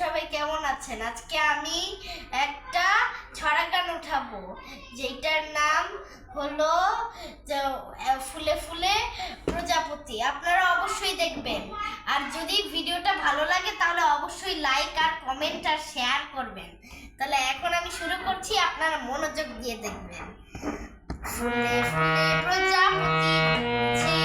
সবাই কেমন আছেন? আজকে আমি একটা ছড়া গান উঠাবো, যেটার নাম হলো ফুলে ফুলে প্রজাপতি। আপনারা অবশ্যই দেখবেন, আর যদি ভিডিওটা ভালো লাগে তাহলে অবশ্যই লাইক আর কমেন্ট আর শেয়ার করবেন। তাহলে এখন আমি শুরু করছি, আপনারা মনোযোগ দিয়ে দেখবেন। ফুলে ফুলে প্রজাপতি ঘুরছে